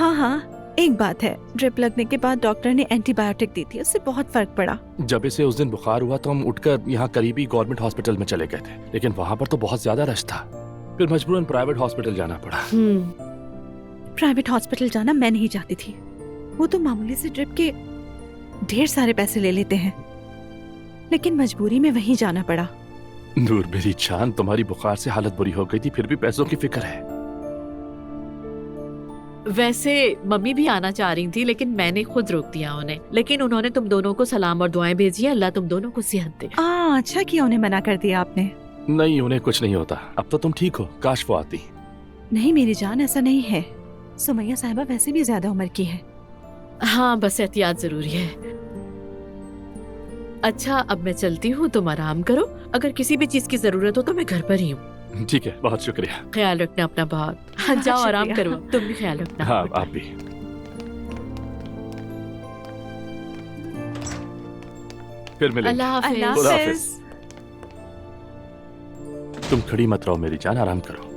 हाँ हाँ, एक बात है, ड्रिप लगने के बाद डॉक्टर ने एंटीबायोटिक दी थी, उससे बहुत फर्क पड़ा। जब इसे उस दिन बुखार हुआ तो हम उठकर यहाँ करीबी गवर्नमेंट हॉस्पिटल में चले गए थे, लेकिन वहाँ पर तो बहुत ज्यादा रश था। फिर मजबूरन प्राइवेट हॉस्पिटल जाना पड़ा। प्राइवेट हॉस्पिटल जाना मैं नहीं चाहती थी, वो तो मामूली से ड्रिप के ढेर सारे पैसे ले लेते हैं, लेकिन मजबूरी में वहीं जाना पड़ा। नूर मेरी जान, तुम्हारी बुखार से हालत बुरी हो गई थी, फिर भी पैसों की फिक्र है। वैसे मम्मी भी आना चाह रही थी, लेकिन मैंने खुद रोक दिया उन्हें। लेकिन उन्होंने तुम दोनों को सलाम और दुआएं भेजी। अल्लाह तुम दोनों को सेहत दे। अच्छा किया उन्हें मना कर दिया आपने। नहीं, उन्हें कुछ नहीं होता, अब तो तुम ठीक हो, काश वो आती। नहीं मेरी जान, ऐसा नहीं है, सुमैया साहिबा वैसे भी ज्यादा उम्र की है। हाँ, बस एहतियात जरूरी है। अच्छा, अब मैं चलती हूँ, तुम आराम करो। अगर किसी भी चीज की जरूरत हो तो मैं घर पर ही हूँ। ठीक है, बहुत शुक्रिया। ख्याल रखना अपना बहुत। हाँ, जाओ आराम शुक्रिया। करो, तुम भी ख्याल रखना। हाँ, Good night. आप भी। फिर मिलेंगे। अल्लाह हाफिज। अल्लाह खुदा हाफिज। हाफिज। तुम खड़ी मत रहो मेरी जान, आराम करो।